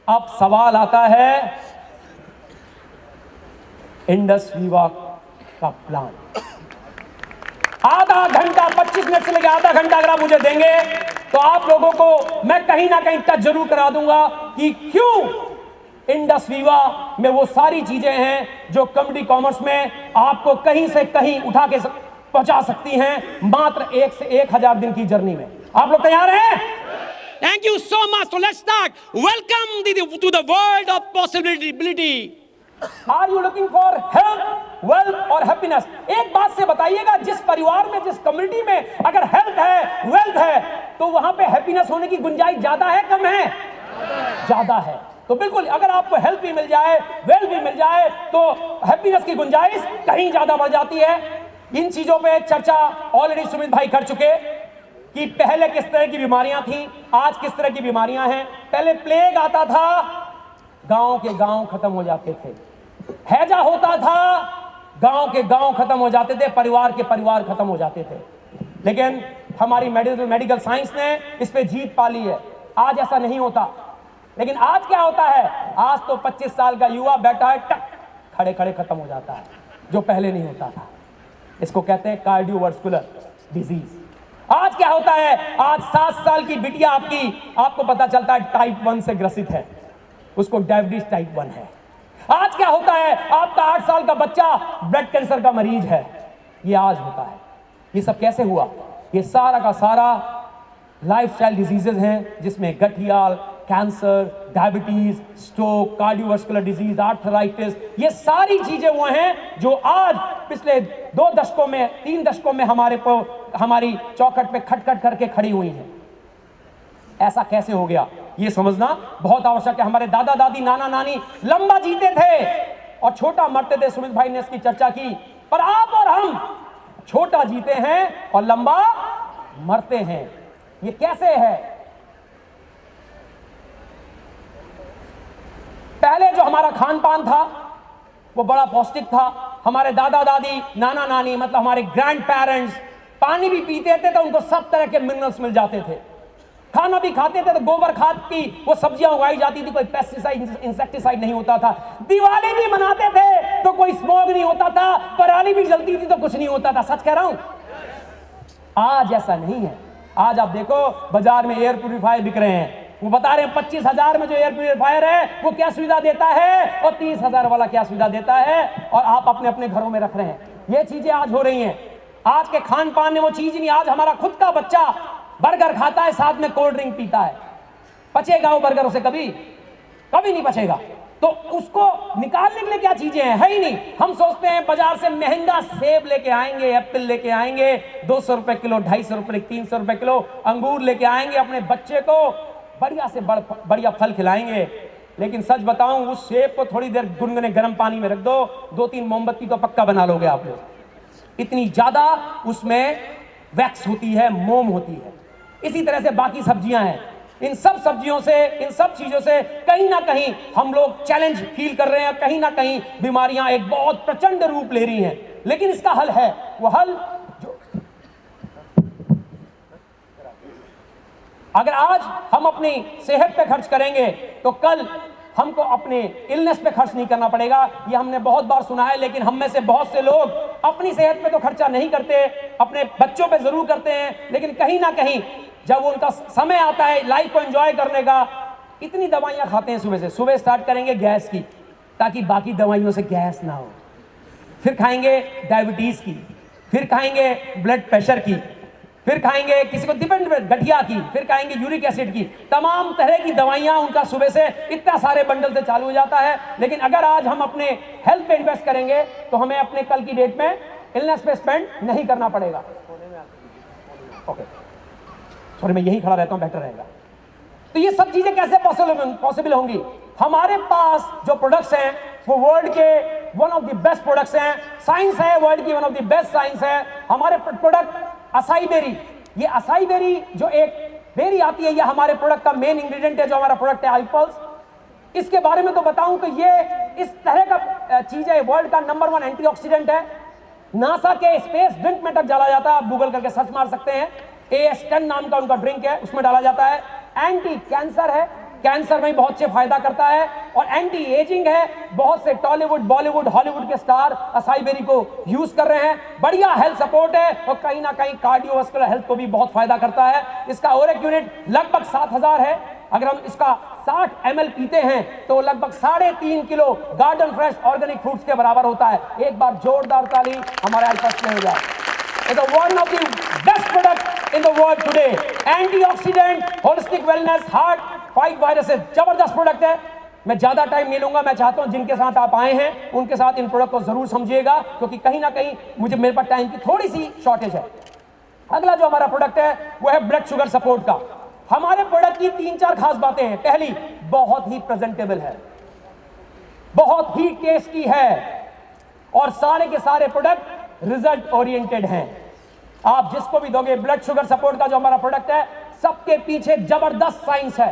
अब सवाल आता है इंडस वीवा का प्लान। आधा घंटा, 25 मिनट से लेकर आधा घंटा अगर आप मुझे देंगे तो आप लोगों को मैं कहीं ना कहीं टच जरूर करा दूंगा कि क्यों इंडस वीवा में वो सारी चीजें हैं जो कम्युनिटी कॉमर्स में आपको कहीं से कहीं उठा के पहुंचा सकती हैं, मात्र 1 से 1000 दिन की जर्नी में। आप लोग तैयार हैं? Thank you so much. So let's start. Welcome to the world of possibility. Are you looking for health, wealth और happiness? एक बात से बताइएगा, जिस परिवार में, जिस कम्युनिटी में अगर हेल्थ है, वेल्थ है, तो वहां पे हैप्पीनेस होने की गुंजाइश ज्यादा है, कम है? ज्यादा है। तो बिल्कुल, अगर आपको हेल्थ भी मिल जाए, वेल्थ भी मिल जाए, तो हैप्पीनेस की गुंजाइश कहीं ज्यादा बढ़ जाती है। इन चीजों पे चर्चा ऑलरेडी सुमित भाई कर चुके कि पहले किस तरह की बीमारियां थी, आज किस तरह की बीमारियां हैं। पहले प्लेग आता था, गांव के गांव खत्म हो जाते थे। हैजा होता था, गांव के गांव खत्म हो जाते थे, परिवार के परिवार खत्म हो जाते थे। लेकिन हमारी मेडिकल साइंस ने इस पे जीत पा ली है। आज ऐसा नहीं होता। लेकिन आज क्या होता है? आज तो 25 साल का युवा बैठा है, टक खड़े खड़े खत्म हो जाता है, जो पहले नहीं होता था। इसको कहते हैं कार्डियोवास्कुलर डिजीज। आज क्या होता है? आज 7 साल की बिटिया आपको पता चलता है टाइप 1 से ग्रसित है, उसको डायबिटीज टाइप 1 है। आज क्या होता है? आपका 8 साल का बच्चा ब्लड कैंसर का मरीज है। ये आज होता है। ये सब कैसे हुआ? ये सारा का सारा लाइफस्टाइल डिजीजेज हैं, जिसमें गठिया, cancer, diabetes, stroke, cardiovascular disease, arthritis, ये सारी चीजें वो हैं जो आज पिछले 2 दशकों में, 3 दशकों में हमारी चौखट पे खटखट करके खड़ी हुई हैं। ऐसा कैसे हो गया, ये समझना बहुत आवश्यक है। हमारे दादा दादी, नाना नानी लंबा जीते थे और छोटा मरते थे। सुमित भाई ने इसकी चर्चा की। पर आप और हम छोटा जीते हैं और लंबा मरते हैं। ये कैसे है? पहले जो हमारा खान पान था वो बड़ा पौष्टिक था। हमारे दादा दादी, नाना नानी, मतलब हमारे ग्रैंड पेरेंट्स पानी भी पीते थे तो उनको सब तरह के मिनरल्स मिल जाते थे। खाना भी खाते थे तो गोबर खाद की वो सब्जियां उगाई जाती थी, कोई पेस्टिसाइड, इंसेक्टिसाइड नहीं होता था। दिवाली भी मनाते थे तो कोई स्मोक नहीं होता था, पराली भी जलती थी तो कुछ नहीं होता था। सच कह रहा हूं। आज ऐसा नहीं है। आज आप देखो बाजार में एयर प्यूरिफायर बिक रहे हैं। वो बता रहे हैं 25,000 में जो एयर प्यूरिफायर है वो क्या सुविधा देता है और 30,000 वाला क्या सुविधा देता है, और आप अपने अपने घरों में रख रहे हैं। ये चीजें आज हो रही हैं। आज के खान पान में वो चीज नहीं। आज हमारा खुद का बच्चा बर्गर खाता है, साथ में कोल्ड ड्रिंक पीता है। पचेगा वो बर्गर उसे? कभी नहीं पचेगा। तो उसको निकालने के लिए क्या चीजें हैं? है ही नहीं। हम सोचते हैं बाजार से महंगा सेब लेके आएंगे, एप्पल लेके आएंगे, 200 रुपए किलो, 250 रुपए, 300 रुपए किलो अंगूर लेके आएंगे, अपने बच्चे को बढ़िया से बढ़िया फल खिलाएंगे। लेकिन सच बताऊं, उस सेब को थोड़ी देर गुनगुने गर्म पानी में रख दो, 2-3 मोमबत्ती तो पक्का बना लोगे आप लोग। इतनी ज्यादा उसमें वैक्स होती है, मोम होती है। इसी तरह से बाकी सब्जियां हैं। इन सब सब्जियों से, इन सब चीजों से कहीं ना कहीं हम लोग चैलेंज फील कर रहे हैं। कहीं ना कहीं बीमारियां एक बहुत प्रचंड रूप ले रही हैं। लेकिन इसका हल है। वो हल जो अगर आज हम अपनी सेहत पे खर्च करेंगे तो कल हमको अपने इलनेस पे खर्च नहीं करना पड़ेगा। ये हमने बहुत बार सुना है। लेकिन हम में से बहुत से लोग अपनी सेहत पे तो खर्चा नहीं करते, अपने बच्चों पे जरूर करते हैं। लेकिन कहीं ना कहीं जब उनका समय आता है लाइफ को एंजॉय करने का, इतनी दवाइयां खाते हैं सुबह से। सुबह स्टार्ट करेंगे गैस की, ताकि बाकी दवाइयों से गैस ना हो। फिर खाएंगे डायबिटीज की, फिर खाएंगे ब्लड प्रेशर की, फिर खाएंगे किसी को डिपेंड गठिया की, फिर खाएंगे यूरिक एसिड की। तमाम तरह की दवाइयां उनका सुबह से इतना सारे बंडल से चालू हो जाता है। लेकिन अगर आज हम अपने हेल्थ पे इन्वेस्ट करेंगे तो हमें अपने कल की डेट में इलनेस पे स्पेंड नहीं करना पड़ेगा। ओके, सॉरी, मैं यही खड़ा रहता हूं, बेटर रहेगा। तो ये सब चीजें कैसे पॉसिबल होंगी? हमारे पास जो प्रोडक्ट्स हैं वो वर्ल्ड के one of the best products हैं। साइंस है वर्ल्ड की one of the best science है। हमारे प्रोडक्ट असाई बेरी, ये असाई बेरी जो एक बेरी आती है, ये हमारे प्रोडक्ट का मेन इंग्रेडिएंट है। जो हमारा प्रोडक्ट है आईपल्स, इसके बारे में तो बताऊं तो ये इस तरह का चीज है, वर्ल्ड का नंबर 1 एंटीऑक्सीडेंट है। नासा के स्पेस ड्रिंक में तक डाला जाता है। आप गूगल करके सर्च मार सकते हैं। AS10 नाम का उनका ड्रिंक है, उसमें डाला जाता है। एंटी कैंसर है, कैंसर में बहुत से फायदा करता है और एंटी एजिंग है। बहुत से टॉलीवुड, बॉलीवुड, हॉलीवुड के स्टार असाई बेरी को यूज कर रहे हैं। बढ़िया हेल्थ सपोर्ट है और कहीं ना कहीं कार्डियोवास्कुलर हेल्थ को भी बहुत फायदा करता है। इसका ओरेक यूनिट लगभग 7000 है। अगर हम इसका 60 ml पीते हैं तो लगभग 3.5 kilo garden fresh organic fruits के बराबर होता है। एक बार जोरदार ताली हमारे आईपास में हो जाए। It's one of the best product in the world today. Antioxidant, holistic wellness, heart, fight viruses. जबरदस्त प्रोडक्ट है। मैं ज्यादा टाइम नहीं लूंगा। मैं चाहता हूं जिनके साथ आप आए हैं उनके साथ इन प्रोडक्ट को जरूर समझिएगा, क्योंकि कहीं ना कहीं मेरे पास टाइम की थोड़ी सी शॉर्टेज है। अगला जो हमारा प्रोडक्ट है वो है ब्लड शुगर सपोर्ट का। हमारे प्रोडक्ट की 3-4 खास बातें हैं। पहली, बहुत ही प्रेजेंटेबल है, बहुत ही टेस्टी है और सारे के सारे प्रोडक्ट रिजल्ट ओरिएंटेड हैं। आप जिसको भी दोगे, ब्लड शुगर सपोर्ट का जो हमारा प्रोडक्ट है, सबके पीछे जबरदस्त साइंस है।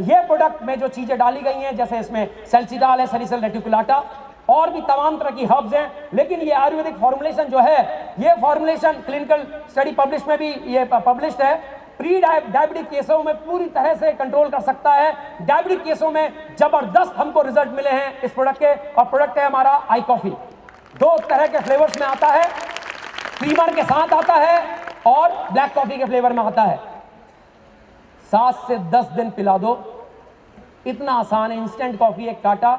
ये प्रोडक्ट में जो चीजें डाली गई हैं, जैसे इसमें सेल्सिटाल है, सैलिसिल रेटिकुलाटा और भी तमाम तरह की हर्ब्स हैं, लेकिन ये आयुर्वेदिक फॉर्मुलेशन जो है, ये फॉर्मुलेशन क्लिनिकल स्टडी पब्लिश में भी ये पब्लिश्ड है। प्री डायबिटिक केसों में पूरी तरह से कंट्रोल कर सकता है। डायबिटिक केसों में जबरदस्त हमको रिजल्ट मिले हैं इस प्रोडक्ट के। और प्रोडक्ट है हमारा आई कॉफी। 2 तरह के फ्लेवर्स में आता है, क्रीमर के साथ आता है और ब्लैक कॉफी के फ्लेवर में आता है। 7 से 10 दिन पिला दो, इतना आसान है। इंस्टेंट कॉफी, एक काटा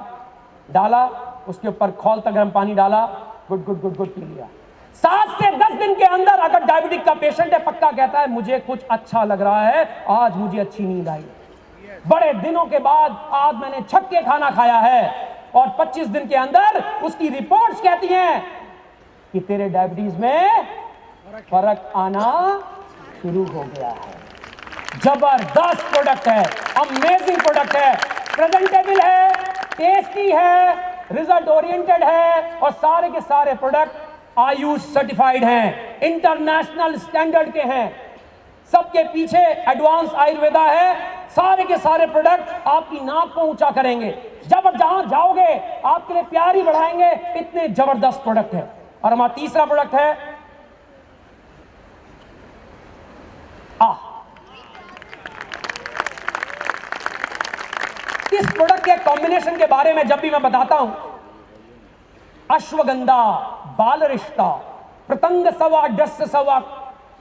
डाला, उसके ऊपर खौलता गर्म पानी डाला, good good good good P लिया। 7 से 10 दिन के अंदर अगर डायबिटिक का पेशेंट है, पक्का कहता है मुझे कुछ अच्छा लग रहा है, आज मुझे अच्छी नींद आई। बड़े दिनों के बाद आज मैंने छक्के खाना खाया है और 25 दिन के अंदर उसकी रिपोर्ट्स कहती हैं कि तेरे डायबिटीज में फर्क आना शुरू हो गया है। जबरदस्त प्रोडक्ट है, अमेजिंग प्रोडक्ट है, प्रेजेंटेबल है, टेस्टी है, रिजल्ट ओरिएंटेड है और सारे के सारे प्रोडक्ट आयुष सर्टिफाइड हैं, इंटरनेशनल स्टैंडर्ड के हैं। सबके पीछे एडवांस आयुर्वेदा है। सारे के सारे प्रोडक्ट आपकी नाक को ऊंचा करेंगे, जब जहां जाओगे आपके लिए प्यार ही बढ़ाएंगे, इतने जबरदस्त प्रोडक्ट है। और हमारा तीसरा प्रोडक्ट है इस प्रोडक्ट के कॉम्बिनेशन के बारे में जब भी मैं बताता हूं, अश्वगंधा, बालरिश्ता, प्रतंग सवा, डस सवा,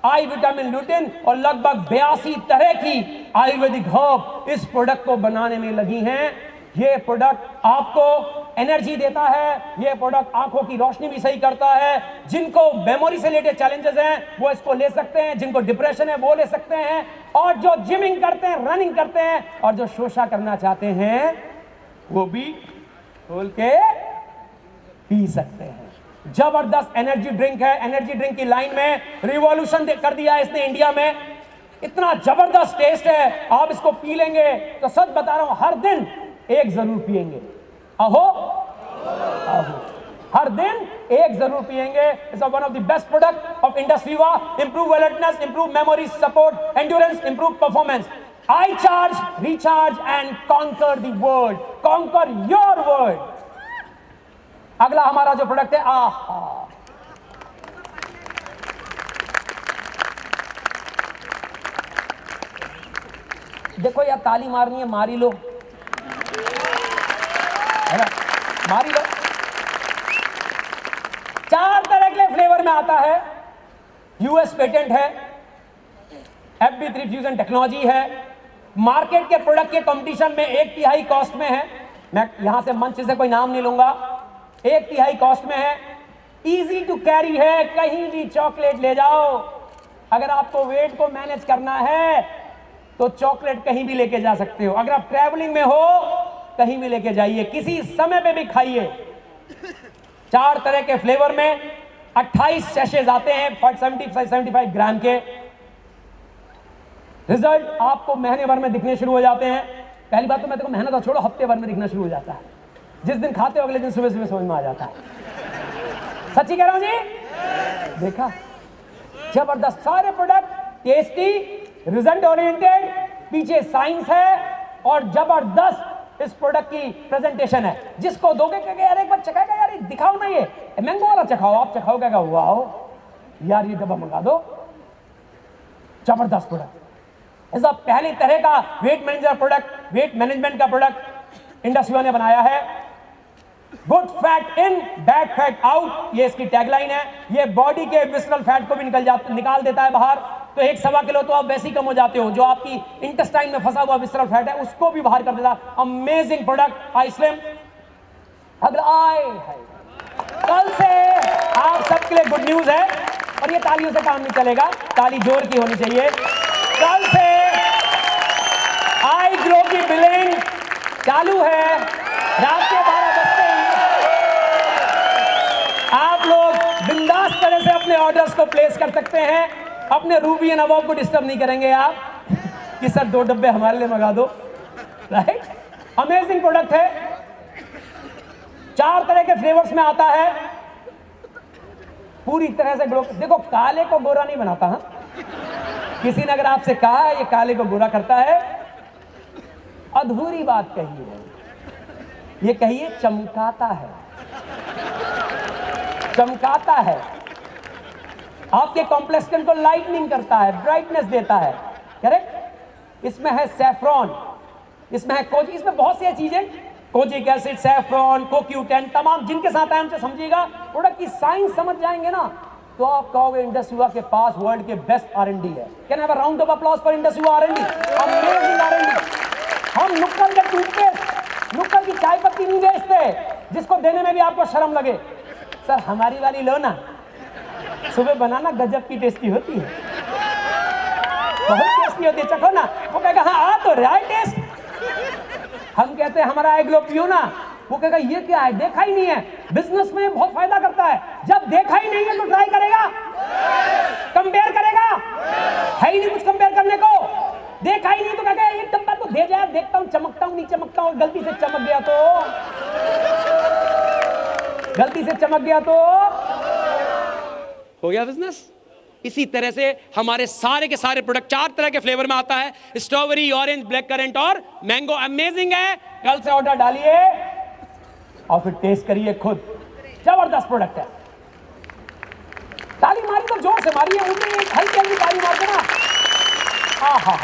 आई विटामिन, ल्यूटिन और लगभग 82 तरह की आयुर्वेदिक हर्ब इस प्रोडक्ट को बनाने में लगी हैं। ये प्रोडक्ट आपको एनर्जी देता है, ये प्रोडक्ट आंखों की रोशनी भी सही करता है। जिनको मेमोरी से रिलेटेड चैलेंजेस हैं वो इसको ले सकते हैं, जिनको डिप्रेशन है वो ले सकते हैं, और जो जिमिंग करते हैं, रनिंग करते हैं और जो शोषा करना चाहते हैं वो भी खोल के पी सकते हैं। जबरदस्त एनर्जी ड्रिंक है। एनर्जी ड्रिंक की लाइन में रिवॉल्यूशन कर दिया है इसने इंडिया में। इतना जबरदस्त टेस्ट है, आप इसको पी लेंगे तो सच बता रहा हूं हर दिन एक जरूर पिएंगे। अहो अहो, हर दिन एक जरूर पिएंगे। It's one of the best product of इंडस्ट्रीवा। Improve alertness, improve memory, support endurance, improve performance. I charge, recharge and conquer the world, conquer your world. अगला हमारा जो प्रोडक्ट है, आहा, देखो यार, ताली मारनी है, मारी लो, है ना, मारी लो। 4 तरह के फ्लेवर में आता है, यूएस पेटेंट है, FB3 फ्यूजन टेक्नोलॉजी है, मार्केट के प्रोडक्ट के कंपटीशन में 1/3 कॉस्ट में है। मैं यहां से मंच से कोई नाम नहीं लूंगा, 1/3 कॉस्ट में है, इजी टू कैरी है, कहीं भी चॉकलेट ले जाओ। अगर आपको वेट को मैनेज करना है तो चॉकलेट कहीं भी लेके जा सकते हो। अगर आप ट्रैवलिंग में हो कहीं भी लेके जाइए, किसी समय पे भी खाइए। 4 तरह के फ्लेवर में 28 सैशेज आते हैं, 75 ग्राम के। रिजल्ट आपको महीने भर में दिखने शुरू हो जाते हैं। पहली बात तो मैं देखो मेहनत तो छोड़ो, हफ्ते भर में दिखना शुरू हो जाता है। जिस दिन खाते हो अगले दिन सुबह सुबह समझ में आ जाता है। सच्ची कह रहा हूं जी, देखा, जबरदस्त सारे प्रोडक्ट, टेस्टी, रिजल्ट ओरिएंटेड, पीछे साइंस है और जबरदस्त इस प्रोडक्ट की प्रेजेंटेशन है। जिसको दोगे कहेगा यार एक बार चखाएगा, यार दिखाओ ना, ये मैंगो वाला चखाओ, आप चखाओ, कहेगा वाओ यार ये डब्बा मंगा दो। जबरदस्त प्रोडक्ट। ऐसा पहली तरह का weight manager product, weight management का प्रोडक्ट इंडस ने बनाया है। Good fat in, bad fat out, ये इसकी टैगलाइन है। ये बॉडी के विसरल फैट को भी निकाल देता है बाहर। तो 1-1.25 किलो तो आप वैसे ही कम हो जाते हो। जो आपकी इंटेस्टाइन में फंसा हुआ विसरल फैट है उसको भी बाहर कर देता है। Amazing product I slim. अगर कल से आप सबके लिए गुड न्यूज है, और ये तालियों से काम नहीं चलेगा, ताली जोर की होनी चाहिए। कल से आई ग्लो की बिलिंग चालू है। रात के 12 बजते ही आप लोग बिंदास तरह से अपने ऑर्डर्स को प्लेस कर सकते हैं। अपने रूबी एंड अबव को डिस्टर्ब नहीं करेंगे आप कि सर 2 डब्बे हमारे लिए मंगा दो, राइट। अमेजिंग प्रोडक्ट है, 4 तरह के फ्लेवर्स में आता है। पूरी तरह से ग्लो, देखो काले को गोरा नहीं बनाता। हाँ, किसी ने अगर आपसे कहा है ये काले को गोरा करता है, अधूरी बात कही है। ये कहिए चमकाता है, चमकाता है, आपके कॉम्प्लेक्शन को लाइटनिंग करता है, ब्राइटनेस देता है, करेक्ट। इसमें है सैफ्रॉन, इसमें है कोजी, इसमें बहुत सी चीजें, कोजिक एसिड, सैफ्रॉन, कोक्यूटेन, तमाम जिनके साथ आराम से समझिएगा, प्रोडक्ट की साइंस समझ जाएंगे ना तो आप कहोगे इंडस युवा के पास वर्ल्ड के बेस्ट R&D है। Can have a round of applause for Indus युवा R&D, अमेजिंग R&D। हम नुक्कड़ के टूथपेस्ट, नुक्कड़ की चाय पत्ती नहीं बेचते जिसको देने में भी आपको शर्म लगे। सर हमारी वाली लो ना, सुबह बनाना गजब की टेस्टी होती है, बहुत टेस्टी होती है, चखो ना। वो कहेगा हाँ आ तो रहा है टेस्ट। हम कहते हैं हमारा आई ग्लो पियो ना, वो कहेगा ये क्या है, देखा ही नहीं है। बिजनेस में बहुत फायदा करता है, जब देखा ही नहीं है तो ट्राई करेगा, कंपेयर करेगा, है ही नहीं कुछ कंपेयर करने को। देखा ही नहीं तो कहेगा एक डब्बा तो दे जाए, देखता हूं चमकता हूं नहीं चमकता हूं, गलती से चमक गया तो, गलती से चमक गया तो हो गया बिजनेस। इसी तरह से हमारे सारे के सारे प्रोडक्ट 4 तरह के फ्लेवर में आता है, स्ट्रॉबेरी, ऑरेंज, ब्लैक करंट और मैंगो। अमेजिंग है। कल से ऑर्डर डालिए और फिर टेस्ट करिए खुद, जबरदस्त प्रोडक्ट है। ताली मारी तो जोर से मारिए, हल्की हल्की ताली मार देना। हाँ,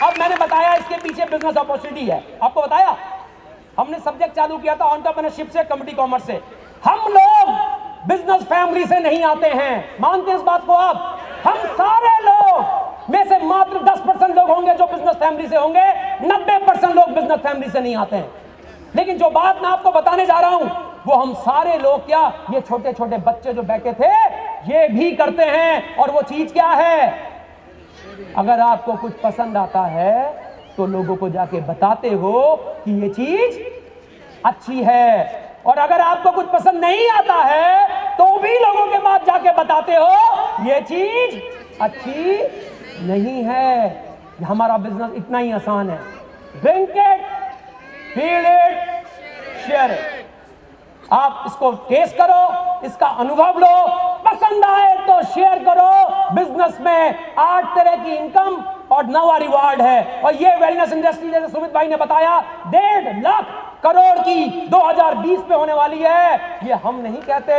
अब मैंने बताया इसके पीछे बिजनेस अपॉर्चुनिटी है। आपको बताया हमने सब्जेक्ट चालू किया था एंटरप्रेन्योरशिप से, कम्युनिटी कॉमर्स से। हम लोग बिजनेस फैमिली से नहीं आते हैं, मानते हैं इस बात को आप? हम सारे लोग में से मात्र 10% लोग होंगे जो बिजनेस फैमिली से होंगे, 90% लोग बिजनेस फैमिली से नहीं आते हैं। लेकिन जो बात मैं आपको बताने जा रहा हूं वो हम सारे लोग, क्या ये छोटे छोटे बच्चे जो बैठे थे ये भी करते हैं। और वो चीज क्या है? अगर आपको कुछ पसंद आता है तो लोगों को जाके बताते हो कि ये चीज अच्छी है, और अगर आपको कुछ पसंद नहीं आता है तो भी लोगों के पास जाके बताते हो ये चीज अच्छी नहीं है। हमारा बिजनेस इतना ही आसान है, drink it, feel it, share it. आप इसको टेस्ट करो, इसका अनुभव लो, पसंद आए तो शेयर करो। बिजनेस में 8 तरह की इनकम और 9 रिवार्ड है। और ये वेलनेस इंडस्ट्री जैसे सुमित भाई ने बताया 1.5 लाख करोड़ की 2020 में होने वाली है। ये हम नहीं कहते,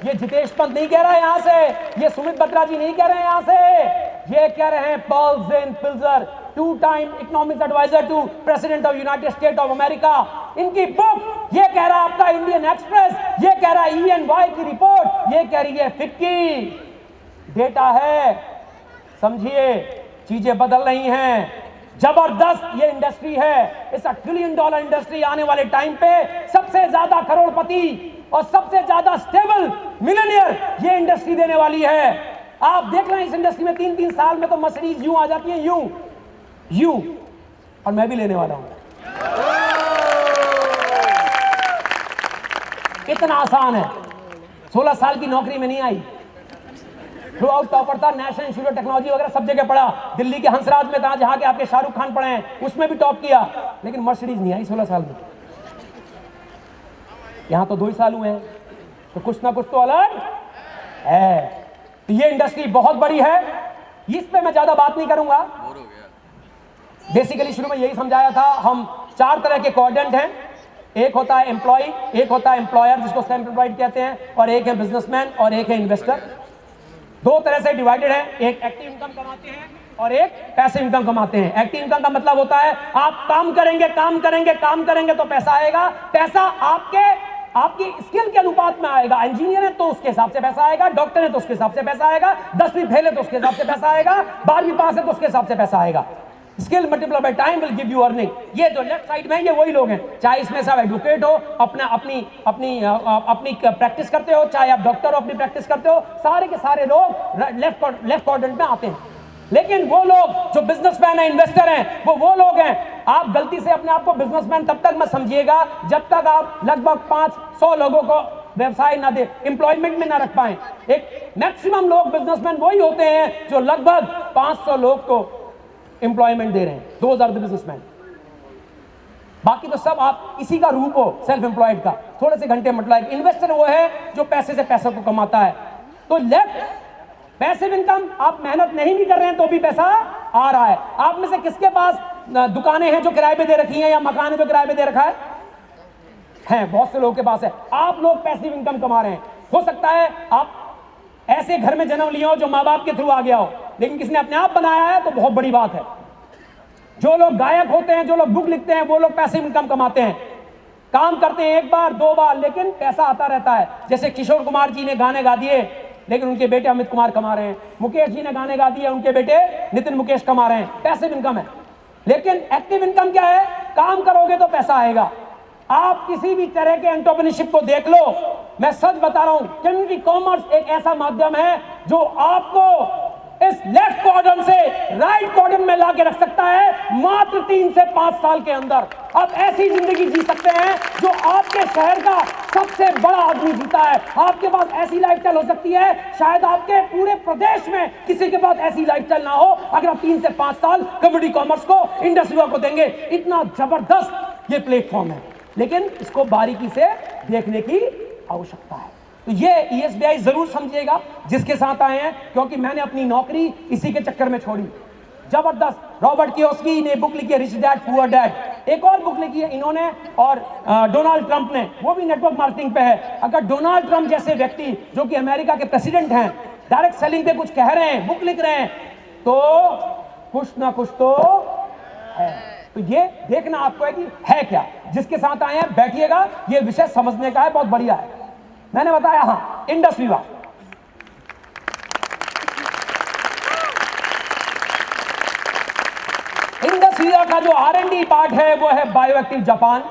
ये जितेश पंत नहीं कह रहा है यहां से, ये सुमित बत्रा जी नहीं कह रहे हैं यहां से, ये कह रहे हैं Paul Zane Pilzer, 2-time economics adviser to president of United State of America. इनकी बुक ये कह रहा है, आपका इंडियन एक्सप्रेस ये कह रहा है, EY की रिपोर्ट ये कह रही है, फिक्की डेटा है। समझिए चीजें बदल रही हैं, जबरदस्त ये इंडस्ट्री है। इस $1 ट्रिलियन इंडस्ट्री आने वाले टाइम पे सबसे ज्यादा करोड़पति और सबसे ज्यादा स्टेबल मिलियनियर ये इंडस्ट्री देने वाली है। आप देख रहे हैं इस इंडस्ट्री में 3-3 साल में तो मर्सिडीज यूं आ जाती है, यूं, और मैं भी लेने वाला हूं। इतना आसान है, 16 साल की नौकरी में नहीं आई, थ्रू आउट टॉपर था, नेशनल इंस्टीट्यूट ऑफ टेक्नोलॉजी वगैरह सब जगह पढ़ा, दिल्ली के हंसराज में था जहां के आपके शाहरुख खान पढ़े हैं, उसमें भी टॉप किया, लेकिन मर्सिडीज नहीं आई 16 साल में। यहां तो 2 ही साल हुए हैं, तो कुछ ना कुछ तो अलग है। तो ये इंडस्ट्री बहुत बड़ी है, इस पे मैं ज्यादा बात नहीं करूंगा। बेसिकली शुरू में यही समझाया था, हम 4 तरह के क्वाड्रेंट हैं। एक होता है एम्प्लॉय, एक होता है एम्प्लॉयर जिसको सेल्फ एम्प्लॉयड कहते हैं, और एक है बिजनेसमैन और एक है इन्वेस्टर। 2 तरह से डिवाइडेड है, एक एक्टिव इनकम कमाते हैं और एक पैसिव इनकम कमाते हैं। एक्टिव इनकम का मतलब होता है आप काम करेंगे तो पैसा आएगा। पैसा आपकी स्किल के अनुपात में आएगा। इंजीनियर है तो उसके हिसाब से पैसा आएगा, डॉक्टर है तो उसके हिसाब से पैसा आएगा, 10वीं फेल है तो उसके हिसाब से पैसा आएगा, 12वीं पास है तो उसके हिसाब से पैसा आएगा। Skill multiply by time will give you earning. ये जो लेफ्ट साइड में ये वही लोग हैं, चाहे इसमें से आप एडवोकेट हो, अपनी प्रैक्टिस करते हो, चाहे आप डॉक्टर हो अपनी प्रैक्टिस करते हो, सारे के सारे लोग लेफ्ट क्वाड्रेंट में आते हैं। लेकिन वो लोग जो बिजनेसमैन है, इन्वेस्टर हैं, वो लोग हैं। आप गलती से अपने आप को बिजनेसमैन तब तक मत समझिएगा जब तक आप लगभग 500 लोगों को व्यवसाय ना दे, एम्प्लॉयमेंट में ना रख पाए। एक मैक्सिमम लोग बिजनेसमैन वही होते हैं जो लगभग 500 लोग को एम्प्लॉयमेंट दे रहे हैं। 2000 बिजनेसमैन, बाकी तो सब आप इसी का रूप हो, सेल्फ एम्प्लॉयड का, थोड़े से घंटे मतलब। इन्वेस्टर वो है जो पैसे से पैसे को कमाता है। तो लेफ्ट पैसिव इनकम, आप मेहनत नहीं भी कर रहे हैं तो भी पैसा आ रहा है। आप में से किसके पास दुकानें हैं जो किराए पे दे रखी हैं, या मकान है जो किराए पे दे रखा है? बहुत से लोगों के पास है। आप लोग पैसिव इनकम कमा रहे हैं। हो सकता है आप ऐसे घर में जन्म लिया हो जो माँ बाप के थ्रू आ गया हो, लेकिन किसी ने अपने आप बनाया है तो बहुत बड़ी बात है। जो लोग गायक होते हैं, जो लोग बुक लिखते हैं, वो लोग पैसिव इनकम कमाते हैं। काम करते हैं 1 बार 2 बार, लेकिन पैसा आता रहता है। जैसे किशोर कुमार जी ने गाने गा दिए, लेकिन उनके बेटे अमित कुमार कमा रहे हैं। मुकेश जी ने गाने गा दिए, उनके बेटे नितिन मुकेश कमा रहे हैं। पैसिव इनकम है। लेकिन एक्टिव इनकम क्या है? काम करोगे तो पैसा आएगा। आप किसी भी तरह के एंटरप्रेन्योरशिप को देख लो, मैं सच बता रहा हूं, कम्युनिटी कॉमर्स एक ऐसा माध्यम है जो आपको इस लेफ्ट क्वाड्रेंट से राइट क्वाड्रेंट में लाके रख सकता है मात्र 3 से 5 साल के अंदर। आप ऐसी जिंदगी जी सकते हैं जो आपके शहर का सबसे बड़ा आदमी जीता है। आपके पास ऐसी लाइफस्टाइल हो सकती है, शायद आपके पूरे प्रदेश में किसी के पास ऐसी लाइफस्टाइल ना हो, अगर आप 3 से 5 साल कम्युनिटी कॉमर्स को, इंडस्ट्री को देंगे। इतना जबरदस्त ये प्लेटफॉर्म है, लेकिन इसको बारीकी से देखने की आवश्यकता है। तो ये ESBI जरूर समझिएगा जिसके साथ आए हैं, क्योंकि मैंने अपनी नौकरी इसी के चक्कर में छोड़ी। जबरदस्त। रॉबर्ट कियोसाकी ने बुक लिखी है रिच डैड पुअर डैड। एक और बुक लिखी है इन्होंने, और डोनाल्ड ट्रंप ने, वो भी नेटवर्क मार्केटिंग पे है। अगर डोनाल्ड ट्रंप जैसे व्यक्ति जो कि अमेरिका के प्रेसिडेंट हैं, डायरेक्ट सेलिंग पे कुछ कह रहे हैं, बुक लिख रहे हैं, तो कुछ ना कुछ तो है। तो ये देखना आपको है कि है क्या। जिसके साथ आए हैं बैठिएगा, ये विषय समझने का है, बहुत बढ़िया है। मैंने बताया, हाँ, इंडस विवा। इंडस विवा का जो R&D पार्ट है वो है बायोएक्टिव जापान।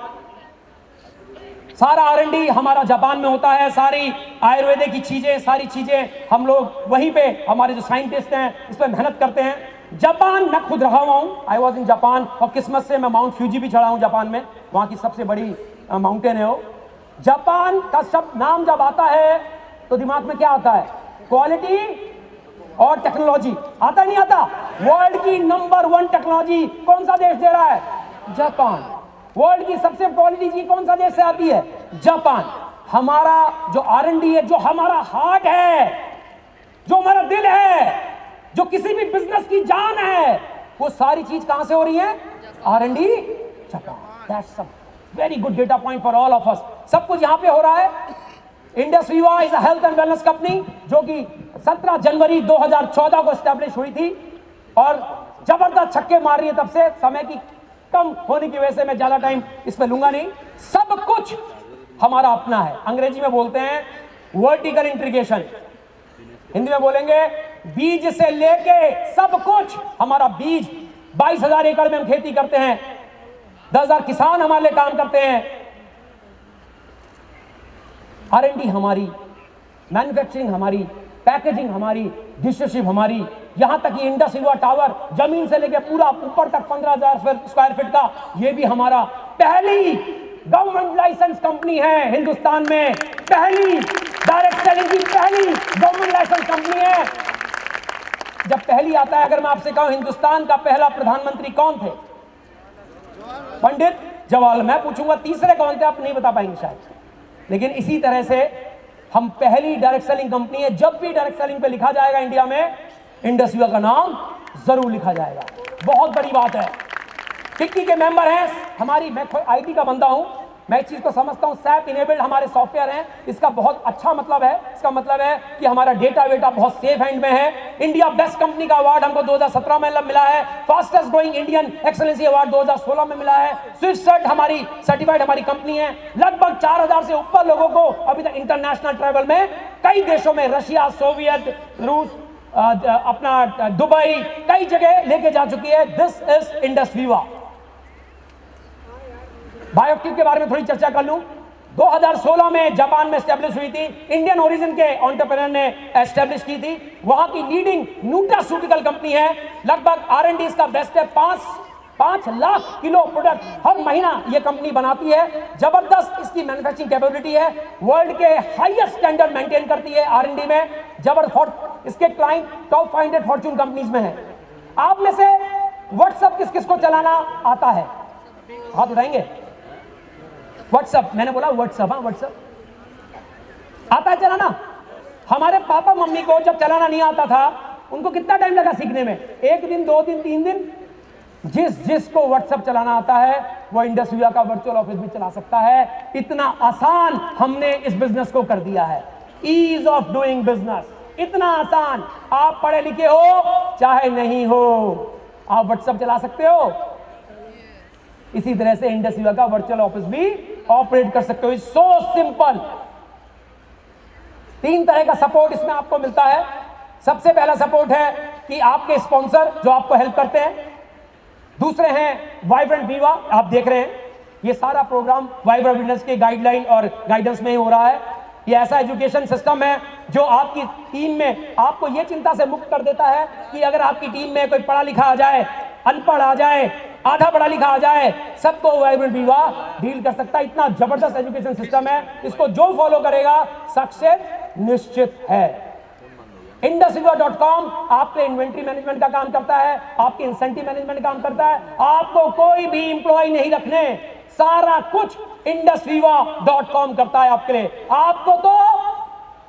सारा R&D हमारा जापान में होता है। सारी आयुर्वेदिक की चीजें, सारी चीजें हम लोग वहीं पे, हमारे जो साइंटिस्ट हैं इस पर मेहनत करते हैं। जापान मैं खुद रहा हुआ हूं, आई वॉज इन जापान, और किस्मत से मैं माउंट फ्यूजी भी चढ़ा हूं जापान में। वहां की सबसे बड़ी माउंटेन है वो। जापान का सब नाम जब आता है तो दिमाग में क्या आता है? क्वालिटी और टेक्नोलॉजी। आता नहीं आता? वर्ल्ड की नंबर 1 टेक्नोलॉजी कौन सा देश दे रहा है? जापान। वर्ल्ड की सबसे क्वालिटी चीज कौन सा देश से आती है? जापान। हमारा जो R&D है, जो हमारा हार्ट है, जो हमारा दिल है, जो किसी भी बिजनेस की जान है, वो सारी चीज कहां से हो रही है? R&D Japan. That's very good data point for all of us. सब कुछ यहां पे हो रहा है। इंडस विवा is a health and wellness company जो कि 17 जनवरी 2014 को एस्टैब्लिश हुई थी, और जबरदस्त छक्के मार रही है तब से। समय की कम होने की वजह से मैं ज्यादा टाइम इस पे लूंगा नहीं। सब कुछ हमारा अपना है। अंग्रेजी में बोलते हैं वर्टिकल इंटीग्रेशन, हिंदी में बोलेंगे बीज से लेके सब कुछ हमारा। बीज 22,000 एकड़ में हम खेती करते हैं, 10,000 किसान हमारे लिए काम करते हैं। R&D हमारी, मैन्युफैक्चरिंग हमारी, पैकेजिंग हमारी, डिस्ट्रीब्यूशन हमारी, यहां तक कि इंडस विवा टावर जमीन से लेकर पूरा ऊपर तक 15,000 स्क्वायर फीट का, ये भी हमारा। पहली गवर्नमेंट लाइसेंस कंपनी है हिंदुस्तान में, पहली डायरेक्ट सेलिंग की पहली गवर्नमेंट लाइसेंस कंपनी है। जब पहली आता है, अगर मैं आपसे कहूं हिंदुस्तान का पहला प्रधानमंत्री कौन थे? पंडित जवाहरलाल। मैं पूछूंगा तीसरे कौन थे, आप नहीं बता पाएंगे शायद। लेकिन इसी तरह से हम पहली डायरेक्ट सेलिंग कंपनी है। जब भी डायरेक्ट सेलिंग पे लिखा जाएगा इंडिया में, इंडस विवा का नाम जरूर लिखा जाएगा। बहुत बड़ी बात है। फिक्की के मेंबर हैं हमारी, मैं IT का बंदा हूं, मैं इस चीज को समझता हूं, सैप इनेबल्ड हमारे सॉफ्टवेयर हैं, इसका बहुत अच्छा मतलब है, इसका मतलब है कि हमारा डेटा वेटा बहुत सेफ हैंड में है। इंडिया बेस्ट कंपनी का अवार्ड हमको 2017 में मिला है, fastest growing Indian excellency award 2016 में मिला है। स्विफ्ट हमारी सर्टिफाइड हमारी कंपनी है। लगभग 4000 से ऊपर लोगों को अभी तक इंटरनेशनल ट्रैवल में कई देशों में, रशिया, सोवियत, रूस, अपना दुबई, कई जगह लेके जा चुकी है। This is Indus Viva. Biotic के बारे में थोड़ी चर्चा कर लूं। 2016 में जापान में एस्टेब्लिश हुई थी, इंडियन ओरिजिन के एंटरप्रेन्योर ने एस्टेब्लिश की थी। वहां की लीडिंग न्यूट्रास्यूटिकल कंपनी है। लगभग R&D इसका बेस्ट है। 5 लाख किलो प्रोडक्ट हर महीना ये कंपनी बनाती है। जबरदस्त इसकी मैन्युफैक्चरिंग कैपेबिलिटी है। वर्ल्ड के हाईएस्ट स्टैंडर्ड मेंटेन करती है R&D में। जबरदस्त इसके क्लाइंट टॉप 500 फॉर्च्यून कंपनीज में है। आप में से व्हाट्सएप किस किस को चलाना आता है? हाथ उठाएंगे। व्हाट्सएप, मैंने बोला व्हाट्सएप, हाँ व्हाट्सएप आता है चलाना? हमारे पापा मम्मी को जब चलाना नहीं आता था, उनको कितना टाइम लगा सीखने में? 1 दिन, 2 दिन, 3 दिन। जिसको व्हाट्सएप चलाना आता है वो इंडस वीवा का वर्चुअल ऑफिस भी चला सकता है। इतना आसान हमने इस बिजनेस को कर दिया है। ईज ऑफ डूइंग बिजनेस इतना आसान। आप पढ़े लिखे हो चाहे नहीं हो, आप व्हाट्सएप चला सकते हो। इसी तरह से इंडस वीवा का वर्चुअल ऑफिस भी ऑपरेट कर सकते हो। So simple. 3 तरह का सपोर्ट इसमें आपको मिलता है। सबसे पहला सपोर्ट है कि आपके स्पॉन्सर जो आपको हेल्प करते हैं। दूसरे हैं वाइब्रेंट वीवा। आप देख रहे हैं ये सारा प्रोग्राम वाइब्रेंट विटनेस के गाइडलाइन और गाइडेंस में ही हो रहा है। ये ऐसा एजुकेशन सिस्टम है जो आपकी टीम में आपको ये चिंता से मुक्त कर देता है कि अगर आपकी टीम में कोई पढ़ा लिखा आ जाए, अनपढ़ आ जाए, आधा पढ़ा लिखा आ जाए, सबको वाइब्रेंट वीवा डील कर सकता है। इतना जबरदस्त एजुकेशन सिस्टम है, इसको जो फॉलो करेगा सक्सेस निश्चित है। indusviva.com आपके इन्वेंट्री मैनेजमेंट का काम करता है, आपके इंसेंटिव मैनेजमेंट काम करता है। आपको कोई भी इंप्लॉय नहीं रखने, सारा कुछ indusviva.com करता है आपके लिए। आपको तो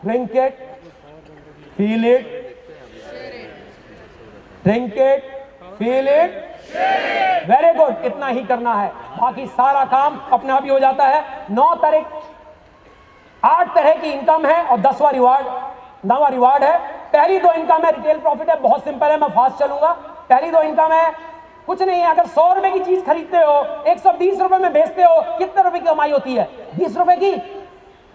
drink it, feel it, drink it, feel it, very good. इतना ही करना है, बाकी सारा काम अपने आप ही हो जाता है। 8 तरह की इनकम है और 10वां रिवार्ड है। पहली 2 इनकम है रिटेल प्रॉफिट है, बहुत सिंपल है, मैं फास्ट चलूंगा। पहली 2 इनकम है कुछ नहीं है। अगर 100 रुपए की चीज खरीदते हो, 120 रुपए में बेचते हो, कितने रुपए की कमाई होती है? 20 रुपए की।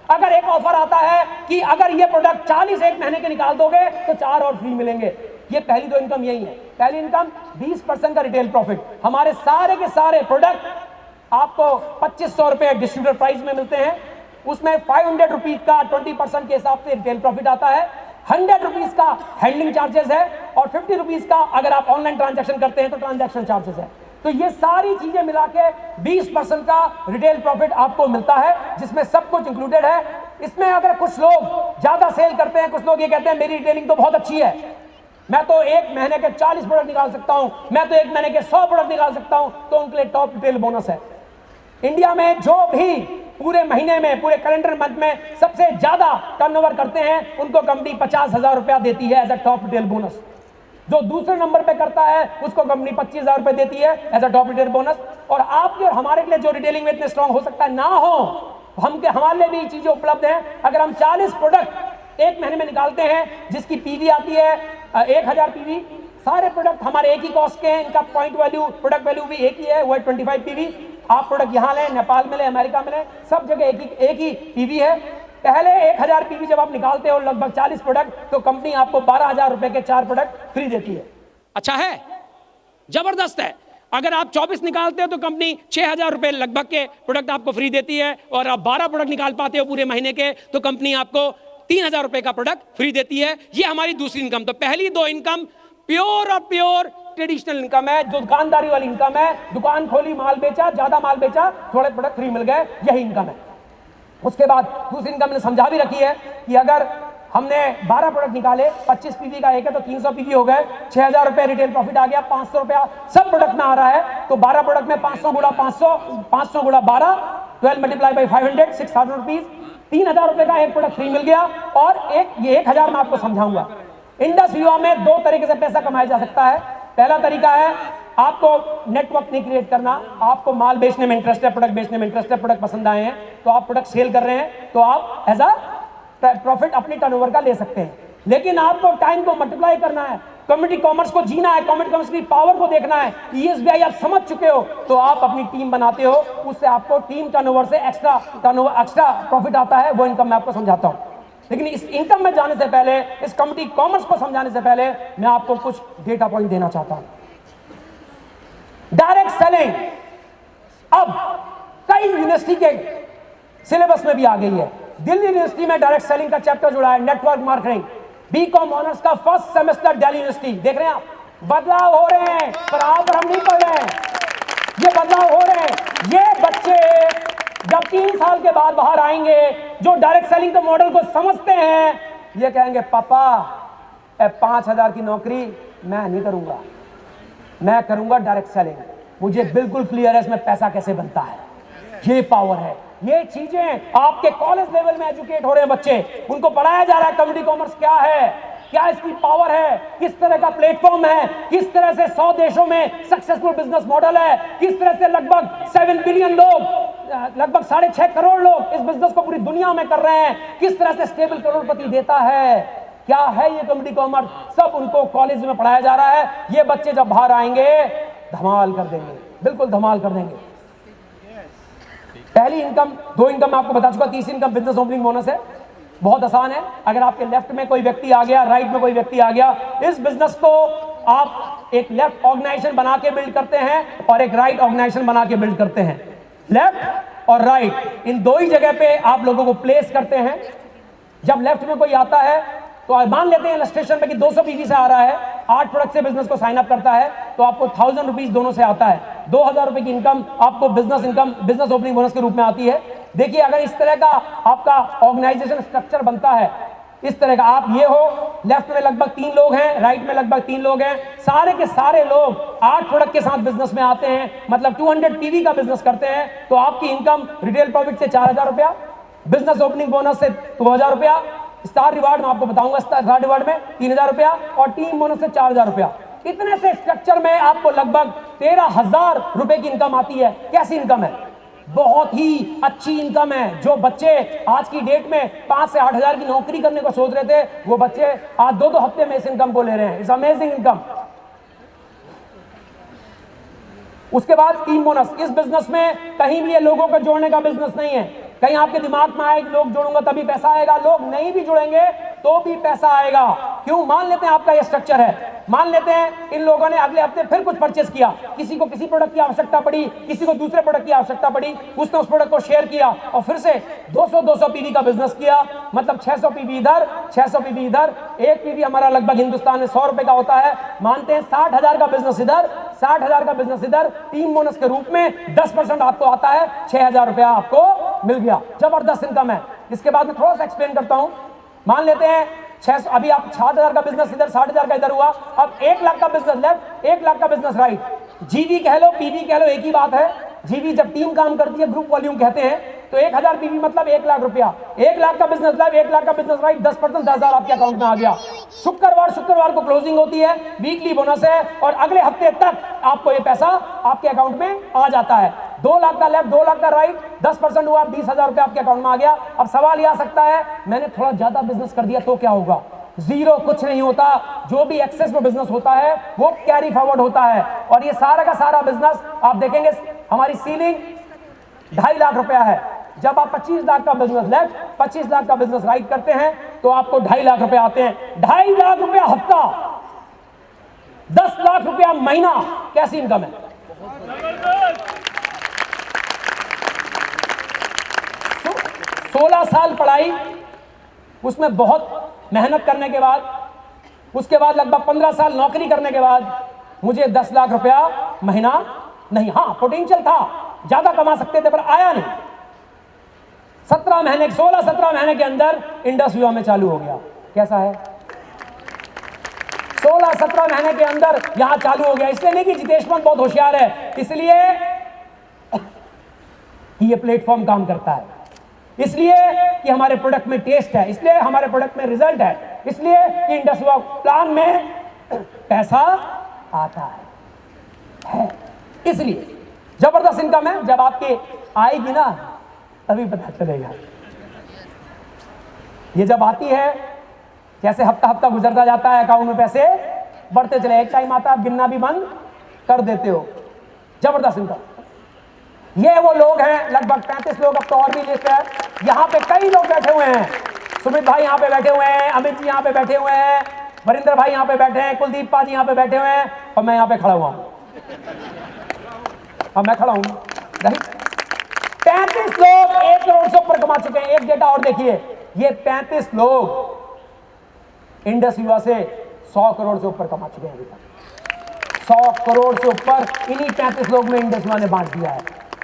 अगर एक ऑफर आता है कि अगर ये प्रोडक्ट 40 एक महीने के निकाल दोगे तो 4 और फ्री मिलेंगे। ये पहली 2 इनकम यही है। पहली इनकम 20% का रिटेल प्रॉफिट। हमारे सारे के सारे प्रोडक्ट आपको 2500 रुपए डिस्ट्रीब्यूटर प्राइस में मिलते हैं। उसमें 500 रुपीज का 20% के हिसाब से रिटेल प्रॉफिट आता है। 100 रुपीज का हैंडलिंग चार्जेस है और 50 रुपीज का अगर आप ऑनलाइन ट्रांजैक्शन करते हैं तो ट्रांजैक्शन चार्जेस है। तो ये सारी चीजें मिला के 20% का रिटेल प्रॉफिट आपको मिलता है, जिसमें सब कुछ इंक्लूडेड है। इसमें अगर कुछ लोग ज्यादा सेल करते हैं, कुछ लोग ये कहते हैं मेरी रिटेलिंग तो बहुत अच्छी है, मैं तो 1 महीने के 40 प्रोडक्ट निकाल सकता हूं, मैं तो 1 महीने के 100 प्रोडक्ट निकाल सकता हूं, तो उनके लिए टॉप रिटेल बोनस है। इंडिया में जो भी पूरे महीने में, पूरे कैलेंडर मंथ में सबसे ज्यादा टर्नओवर करते हैं, उनको कंपनी 50,000 रुपया देती है as a top retail bonus. जो दूसरे नंबर पे करता है उसको कंपनी 25,000 रुपए देती है as a top retail bonus. और आपके और हमारे लिए जो रिटेलिंग में इतने स्ट्रांग हो सकता है ना हो, हमारे लिए भी चीजें उपलब्ध हैं। अगर हम 40 प्रोडक्ट 1 महीने में निकालते हैं, जिसकी पीवी आती है 1000 पीवी, सारे प्रोडक्ट हमारे एक ही कॉस्ट के हैं, इनका पॉइंट वैल्यू, प्रोडक्ट वैल्यू भी एक ही है, वो है 25 पीवी। आप प्रोडक्ट यहाँ लें, नेपाल में लें, अमेरिका में लें, सब जगह एक ही पीवी है। पहले 1000 पीवी जब आप निकालते हो लगभग 40 प्रोडक्ट, तो कंपनी आपको 12,000 रुपए के 4 प्रोडक्ट फ्री देती है। अच्छा है, जबरदस्त है। अगर आप 24 निकालते हो तो कंपनी 6,000 रुपए लगभग के प्रोडक्ट आपको फ्री देती है, और आप 12 प्रोडक्ट निकाल पाते हो पूरे महीने के तो कंपनी आपको 3,000 रुपए का प्रोडक्ट फ्री देती है। ये हमारी दूसरी इनकम। तो पहली 2 इनकम प्योर और प्योर ट्रेडिशनल इनकम है, जो दुकानदारी वाली इनकम है। दुकान खोली, माल बेचा, ज्यादा माल बेचा, थोड़े प्रोडक्ट फ्री मिल गए, यही इनकम है। उसके बाद दूसरी इनकम ने समझा भी रखी है कि अगर हमने 12 प्रोडक्ट निकाले, 25 पीवी का एक है तो 300 पीवी हो गए, 6,000 रुपए रिटेल प्रॉफिट आ गया, 500 रुपया सब प्रोडक्ट में आ रहा है। तो 12 प्रोडक्ट में 500 गुणा 500, 500 गुणा 12, 12 मल्टीप्लाई बाई 500, 6,000 रुपीज, 3,000 रुपए का एक प्रोडक्ट फ्री मिल गया। और ये 1,000 मैं आपको समझाऊंगा। इंडस वीवा में 2 तरीके से पैसा कमाया जा सकता है। पहला तरीका है आपको नेटवर्क नहीं क्रिएट करना, आपको माल बेचने में इंटरेस्ट है, प्रोडक्ट बेचने में इंटरेस्ट है, प्रोडक्ट पसंद आए हैं तो आप प्रोडक्ट सेल कर रहे हैं तो आप एज अ प्रॉफिट अपनी टर्नओवर का ले सकते हैं। लेकिन आपको टाइम को मल्टीप्लाई करना है, कम्युनिटी कॉमर्स को जीना है, कम्युनिटी कॉमर्स की पावर को देखना है। ESBI आप समझ चुके हो तो आप अपनी टीम बनाते हो, उससे आपको टीम टर्नओवर से एक्स्ट्रा प्रॉफिट आता है, वो इनकम मैं आपको समझाता हूं। लेकिन इस इनकम में जाने से पहले, इस कम्युनिटी कॉमर्स को समझाने से पहले मैं आपको कुछ डेटा पॉइंट देना चाहता हूं। डायरेक्ट सेलिंग अब कई यूनिवर्सिटी के सिलेबस में भी आ गई है। दिल्ली यूनिवर्सिटी में डायरेक्ट सेलिंग का चैप्टर जुड़ा है, नेटवर्क मार्केटिंग। बीकॉम ऑनर्स का फर्स्ट सेमेस्टर दिल्ली यूनिवर्सिटी, देख रहे हैं आप, बदलाव हो रहे हैं, पर हम नहीं पढ़ रहे हैं, ये बदलाव हो रहे हैं। ये बच्चे जब 3 साल के बाद बाहर आएंगे, जो डायरेक्ट सेलिंग के मॉडल को समझते हैं, ये कहेंगे पापा 5,000 की नौकरी मैं नहीं करूंगा, मैं करूंगा डायरेक्ट सेलिंग, मुझे बिल्कुल क्लियर है इसमें पैसा कैसे बनता है, ये पावर है। ये चीजें आपके कॉलेज लेवल में एजुकेट हो रहे हैं बच्चे, उनको पढ़ाया जा रहा है कम्युनिटी कॉमर्स क्या है, क्या इसकी पावर है, किस तरह का प्लेटफॉर्म है, किस तरह से 100 देशों में सक्सेसफुल बिजनेस मॉडल है, किस तरह से लगभग 7 बिलियन लोग, लगभग 6.5 करोड़ लोग इस बिजनेस को पूरी दुनिया में कर रहे हैं, किस तरह से स्टेबल करोड़पति देता है, क्या है ये कम्युनिटी कॉमर्स, सब उनको कॉलेज में पढ़ाया जा रहा है। ये बच्चे जब बाहर आएंगे धमाल कर देंगे, बिल्कुल धमाल कर देंगे। पहली इनकम, 2 इनकम मैं आपको बता चुका, तीसरी इनकम बिजनेस ओपनिंग बोनस है। बहुत आसान है, अगर आपके लेफ्ट में कोई व्यक्ति आ गया, राइट में कोई व्यक्ति आ गया, इस बिजनेस को आप एक लेफ्ट ऑर्गेनाइजेशन बना के बिल्ड करते हैं और एक राइट ऑर्गेनाइजेशन बना के बिल्ड करते हैं। लेफ्ट और राइट इन 2 ही जगह पे आप लोगों को प्लेस करते हैं। जब लेफ्ट में कोई आता है तो मान लेते हैं इलस्ट्रेशन में कि 200 पीवी से आ रहा है, 8 प्रोडक्ट से बिजनेस को साइन अप करता है तो आपको 1000 रुपीज दोनों से आता है, 2000 रुपए की इनकम आपको business income, business opening bonus के रूप में आती है। देखिए अगर इस तरह का आपका ऑर्गेनाइजेशन स्ट्रक्चर बनता है, इस तरह का, आप ये हो, लेफ्ट में लगभग 3 लोग हैं, राइट में लगभग 3 लोग हैं, सारे के सारे लोग 8 प्रोडक्ट के साथ बिजनेस में आते हैं, मतलब 200 पीवी का बिजनेस करते हैं, तो आपकी इनकम रिटेल प्रॉफिट से 4000 रुपया, बिजनेस ओपनिंग बोनस से 2000 रुपया, स्टार रिवार्ड में आपको बताऊंगा, स्टार रिवार्ड में 3000 रुपया और टीम बोनस से 4000 रुपया। इतने से स्ट्रक्चर में आपको लगभग 13,000 रुपए की इनकम आती है। कैसी इनकम है? बहुत ही अच्छी इनकम है। जो बच्चे आज की डेट में 5 से 8,000 की नौकरी करने को सोच रहे थे, वो बच्चे आज 2-2 हफ्ते में इस इनकम को ले रहे हैं। It's amazing income. उसके बाद टीम बोनस। इस बिजनेस में कहीं भी ये लोगों को जोड़ने का बिजनेस नहीं है। कहीं आपके दिमाग में आए लोग जोड़ूंगा तभी पैसा आएगा, लोग नहीं भी जुड़ेंगे तो भी पैसा आएगा। क्यों? मान लेते हैं आपका ये स्ट्रक्चर है, मान लेते हैं इन लोगों ने अगले हफ्ते फिर कुछ परचेस किया, किसी को किसी प्रोडक्ट की आवश्यकता पड़ी, किसी को दूसरे प्रोडक्ट की आवश्यकता पड़ी, उसने उस प्रोडक्ट को शेयर किया और फिर से 200 पीवी का बिजनेस किया, मतलब 600 पीवी इधर, 600 पीवी इधर। एक पीवी हमारा लगभग हिंदुस्तान में 100 रुपए का होता है। मानते हैं 60,000 का बिजनेस इधर, 60,000 का बिजनेस इधर, टीम बोनस के रूप में 10% आपको आता है, 6,000 रुपया आपको मिल गया। जबरदस्त इनकम है। इसके बाद में थोड़ा सा एक्सप्लेन करता हूं। मान लेते हैं 600, अभी आप 60,000 का बिजनेस इधर, 60,000 का इधर हुआ, अब 1 लाख का बिजनेस लेफ्ट, 1 लाख का बिजनेस राइट। जीवी कह लो, पीवी कह लो, एक ही बात है। जीवी जब टीम काम करती है, ग्रुप वॉल्यूम कहते हैं, तो 1000 पीवी मतलब 1 लाख रुपया। 1 लाख का बिजनेस लेफ्ट, 1 लाख का बिजनेस राइट, 10% 10,000 आपके अकाउंट में आ गया। शुक्रवार को क्लोजिंग होती है, वीकली बोनस है और अगले हफ्ते तक आपको ये पैसा आपके अकाउंट में आ जाता है। 2 लाख का लेफ्ट, 2 लाख का राइट, 10% हुआ, 20,000 रुपया आपके अकाउंट में आ गया। अब सवाल ये आ सकता है, मैंने थोड़ा ज्यादा बिजनेस कर दिया तो क्या होगा? जीरो, कुछ नहीं होता। जो भी एक्सेस में बिजनेस होता है वो कैरी फॉरवर्ड होता है। और ये सारा का सारा बिजनेस आप देखेंगे, हमारी सीलिंग 2.5 लाख रुपया है। जब आप 25 लाख का बिजनेस लेफ्ट, 25 लाख का बिजनेस राइट करते हैं तो आपको 2.5 लाख रुपए आते हैं। 2.5 लाख रुपया हफ्ता, 10 लाख रुपया महीना। कैसी इनकम है? 16 साल पढ़ाई, उसमें बहुत मेहनत करने के बाद, उसके बाद लगभग 15 साल नौकरी करने के बाद मुझे 10 लाख रुपया महीना नहीं, हाँ पोटेंशियल था, ज्यादा कमा सकते थे पर आया नहीं। 16-17 महीने के अंदर इंडस युवा में चालू हो गया। कैसा है? 16-17 महीने के अंदर यहां चालू हो गया। इसलिए नहीं कि जितेश पंत बहुत होशियार है, इसलिए कि ये प्लेटफॉर्म काम करता है, इसलिए कि हमारे प्रोडक्ट में टेस्ट है, इसलिए हमारे प्रोडक्ट में रिजल्ट है, इसलिए कि इंडस युवा प्लान में पैसा आता इसलिए जबरदस्त इनकम है, जब आपके आएगी ना तभी पता चलेगा। ये जब आती है, जैसे हफ्ता हफ्ता गुजरता जाता है, अकाउंट में पैसे बढ़ते चले, एक टाइम आता है आप गिनना भी बंद कर देते हो। जबरदस्त इनकम। ये वो लोग हैं, लगभग 35 लोग, अब तो और भी लिस्ट है। यहाँ पे कई लोग बैठे हुए हैं, सुमित भाई यहाँ पे बैठे हुए हैं, अमित जी यहाँ पे बैठे हुए हैं, वरिंदर भाई यहाँ पे बैठे हैं, कुलदीप पा जी यहाँ पे बैठे हुए हैं, और मैं यहाँ पे खड़ा हुआ हूँ। अब मैं खड़ा हूँ, 35 लोग 1 करोड़ से ऊपर कमा चुके हैं। एक डेटा और देखिए, ये 35 लोग इंडस युवा से 100 करोड़ से ऊपर कमा चुके हैं अभी तक। 100 करोड़ से ऊपर इन्हीं 35 लोग में इंडस युवा ने बांट दिया है।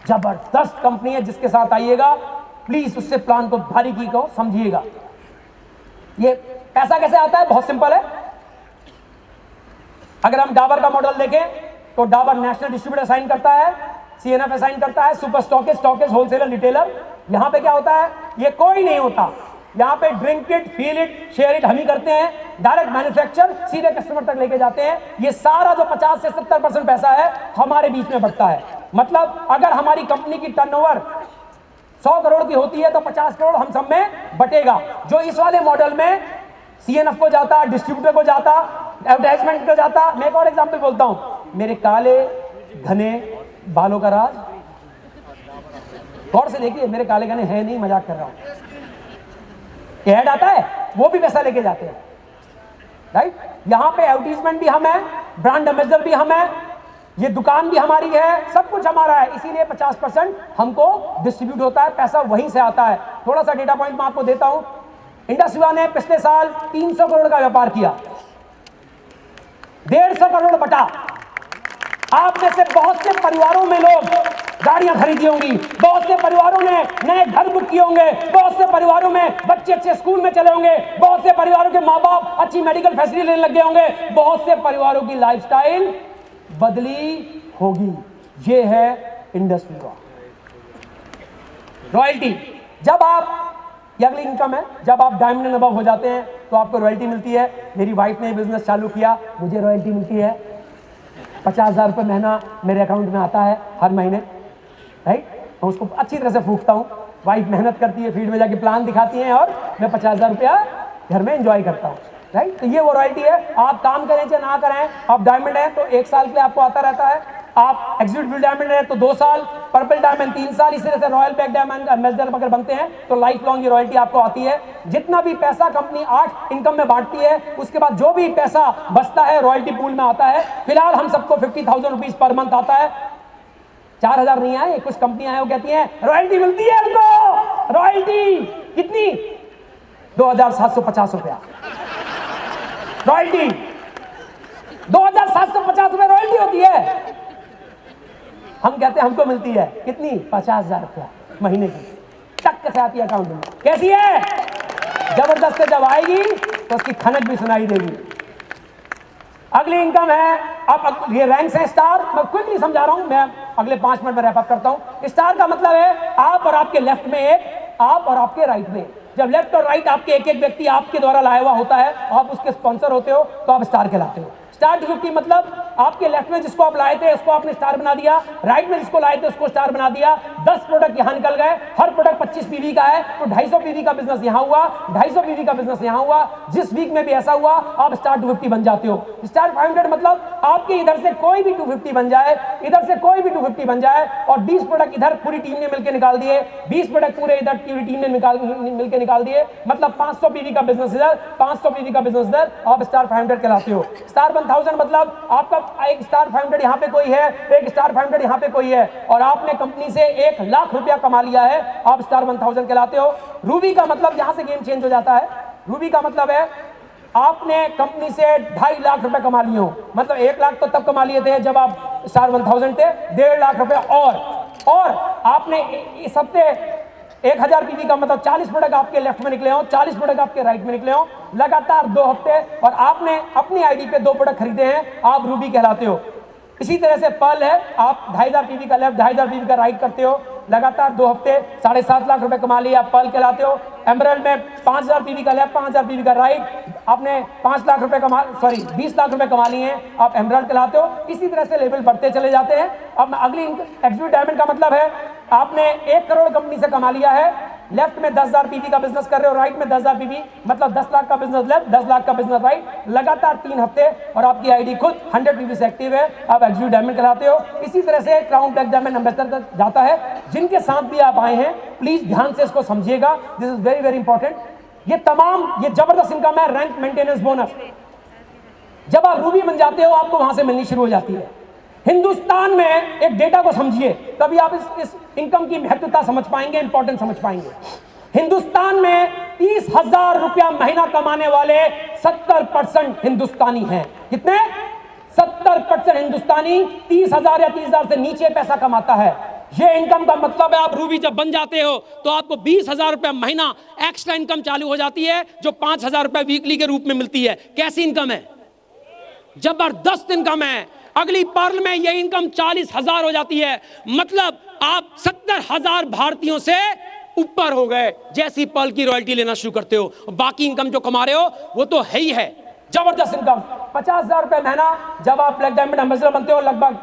जबरदस्त कंपनी है, जिसके साथ आइएगा प्लीज उससे प्लान को बारीकी को समझिएगा। ये पैसा कैसे आता है, बहुत सिंपल है। अगर हम डाबर का मॉडल देखें तो डाबर नेशनल डिस्ट्रीब्यूटर साइन करता है, सीएनएफ साइन करता है, सुपर स्टॉकेज, होलसेलर, रिटेलर। यहां पे क्या होता है, ये कोई नहीं होता। यहां पे drink it, feel it, share it हम ही करते हैं। डायरेक्ट मैन्युफैक्चर सीधे कस्टमर तक लेके जाते हैं। ये सारा जो 50 से 70% पैसा है हमारे बीच में बढ़ता है। मतलब अगर हमारी कंपनी की टर्नओवर 100 करोड़ की होती है तो 50 करोड़ हम सब में बटेगा। जो इस वाले मॉडल में सीएनएफ को जाता, डिस्ट्रीब्यूटर को जाता, एडवर्टाइजमेंट को जाता। मैं एक और एग्जांपल बोलता हूं, मेरे काले घने बालों का राज, गौर से देखिए, मेरे काले घने हैं नहीं, मजाक कर रहा हूं। ऐड आता है, वो भी पैसा लेके जाते हैं, राइट। यहां पे एडवर्टाइजमेंट भी हम है, ब्रांड एम्बेसडर भी हम है, ये दुकान भी हमारी है, सब कुछ हमारा है। इसीलिए 50% हमको डिस्ट्रीब्यूट होता है, पैसा वहीं से आता है। थोड़ा सा डेटा पॉइंट मैं आपको देता हूं। इंडस युवा ने पिछले साल 300 करोड़ का व्यापार किया, 150 करोड़ बटा। आप में से बहुत से परिवारों में लोग गाड़ियां खरीदी होंगी, बहुत से परिवारों ने नए घर बुक किए होंगे, बहुत से परिवारों में बच्चे अच्छे स्कूल में चले होंगे, बहुत से परिवारों के माँ बाप अच्छी मेडिकल फैसिलिटी लेने लग गए होंगे, बहुत से परिवारों की लाइफस्टाइल बदली होगी। ये है इंडस युवा। रॉयल्टी, जब आप, ये अगली इनकम है, जब आप डायमंड एंड अबव हो जाते हैं तो आपको रॉयल्टी मिलती है। मेरी वाइफ ने बिजनेस चालू किया, मुझे रॉयल्टी मिलती है। 50,000 रुपये महीना मेरे अकाउंट में आता है हर महीने, राइट। मैं उसको अच्छी तरह से फूकता हूँ। वाइफ मेहनत करती है, फील्ड में जाके प्लान दिखाती हैं, और मैं 50,000 रुपया घर में एंजॉय करता हूँ, राइट। तो ये वो रॉयल्टी है। आप काम करें चाहे ना करें, आप डायमंड हैं तो 1 साल के लिए आपको आता रहता है। आप एग्जीक्यूटिव डायमंड है तो 2 साल, पर्पल डायमंड 3 साल, इसी तरह से रॉयल पैक डायमंड एम्बेसडर अगर बनते हैं तो लाइफ लॉन्ग ये रॉयल्टी आपको आती है। जितना भी पैसा कंपनी 8 इनकम में बांटती है, उसके बाद जो भी पैसा बचता है रॉयल्टी पूल में आता है। फिलहाल हम सबको 50,000 रुपीज पर मंथ आता है। 4,000 नहीं आए, कुछ कंपनियां हैं वो कहती हैं रॉयल्टी मिलती है हमको। रॉयल्टी कितनी? 2,750 रुपया रॉयल्टी। 2,750 रुपये रॉयल्टी होती है। हम कहते हैं हमको मिलती है कितनी? 50,000 रुपया महीने की, टक से आती है अकाउंट में। कैसी है? जबरदस्त। जब आएगी तो उसकी खनक भी सुनाई देगी। अगली इनकम है, अब ये रैंक्स है स्टार। मैं क्विकली समझा रहा हूं, मैं अगले 5 मिनट में रैप अप करता हूं। स्टार का मतलब है आप और आपके लेफ्ट में एक, आप और आपके राइट में। जब लेफ्ट और राइट आपके एक एक व्यक्ति आपके द्वारा लाया हुआ होता है, आप उसके स्पॉन्सर होते हो, तो आप स्टार कहलाते हो। स्टार 250 मतलब आपके लेफ्ट में जिसको आप लाए थे उसको आपने स्टार बना दिया, राइट में जिसको लाए थे उसको स्टार बना दिया। 10 प्रोडक्ट यहां निकल गए, हर प्रोडक्ट 25 पीवी का है, तो 250 पीवी का बिजनेस यहां हुआ, 250 पीवी का बिजनेस यहां हुआ। जिस वीक में भी ऐसा हुआ आप स्टार 250 बन जाते हो। स्टार 500 मतलब आपके इधर से कोई भी 250 बन जाए, इधर से कोई भी 250 बन जाए, और 20 प्रोडक्ट इधर पूरी टीम ने मिलकर निकाल दिए, 20 प्रोडक्ट पूरे इधर पूरी टीम ने मिलकर निकाल दिए, मतलब 500 पीवी का बिजनेस इधर, 500 पीवी का बिजनेस इधर, आप स्टार 500 कहलाते हो। स्टार 1000 मतलब आपका एक स्टार 500 यहां पे कोई है, एक स्टार 500 यहां पे कोई है, और आपने कंपनी से 1 लाख रुपया कमा लिया है, आप स्टार 1000 कहलाते हो। रूबी का मतलब यहां से गेम चेंज हो जाता है। रूबी का मतलब है आपने कंपनी से 2.5 लाख रुपए कमा लिए हो, मतलब 1 लाख तो तब कमा लिए थे जब आप स्टार 1000 थे, 1.5 लाख रुपए और आपने इस हफ्ते 1000 पीवी का मतलब 40 प्रोडक्ट आपके लेफ्ट में निकले हो, 40 प्रोडक्ट आपके राइट में निकले हो, लगातार 2 हफ्ते, और आपने अपनी आईडी पे 2 प्रोडक्ट खरीदे हैं, आप रूबी कहलाते हो। इसी तरह से पर्ल है, आप 2500 पीवी का लेफ्ट, 2500 पीवी का राइट करते हो, लगातार 2 हफ्ते 7.5 लाख रुपए कमा लिए। आप पर्ल कहलाते हो। एमराल्ड में 5000 पीवी का लेफ्ट, 5000 पीवी का राइट, आपने 5 लाख रुपए 20 लाख रुपए कमा लिए हैं, आप एमराल्ड कहलाते हो। इसी तरह से लेवल बढ़ते चले जाते हैं। अब अगली एग्जीक्यूटिव डायमंड का मतलब है आपने 1 करोड़ कंपनी से कमा लिया है। लेफ्ट में 10,000 पीवी का बिजनेस कर रहे हो, राइट में 10,000 पीवी, मतलब 10 लाख का बिजनेस लेफ्ट, 10 लाख का बिजनेस राइट, लगातार 3 हफ्ते और आपकी आईडी खुद 100 पीवी से एक्टिव है, आप एग्जीक्यूटिव डायमंड कहलाते हो। इसी तरह से क्राउन ब्लैक डायमंड एम्बेसडर तक जाता है। जिनके साथ भी आप आए हैं प्लीज ध्यान से इसको समझिएगा, this is very very important. ये तमाम ये जबरदस्त इनकम है। रैंक मेंटेनेंस बोनस, जब आप रूबी बन जाते हो आपको वहां से मिलनी शुरू हो जाती है। हिंदुस्तान में एक डेटा को समझिए, तभी आप इस इनकम की महत्वता समझ पाएंगे, इंपॉर्टेंस समझ पाएंगे। हिंदुस्तान में 30,000 रुपया महीना कमाने वाले 70% हिंदुस्तानी हैं। कितने? 70% हिंदुस्तानी 30,000 या 30,000 से नीचे पैसा कमाता है। ये इनकम का मतलब है आप रूबी जब बन जाते हो तो आपको 20,000 रुपया महीना एक्स्ट्रा इनकम चालू हो जाती है, जो 5,000 रुपया वीकली के रूप में मिलती है। कैसी इनकम है? जबरदस्त इनकम है। अगली पर्ल में यह इनकम 40,000 हो जाती है, मतलब आप 70,000 भारतीयों से ऊपर हो गए जैसी पर्ल की रॉयल्टी लेना शुरू करते हो। बाकी इनकम जो कमा रहे हो वो तो है ही है। जबरदस्त इनकम 50,000 रुपए महीना जब आप ब्लैक डायमंड एम्बेसडर बनते हो, लगभग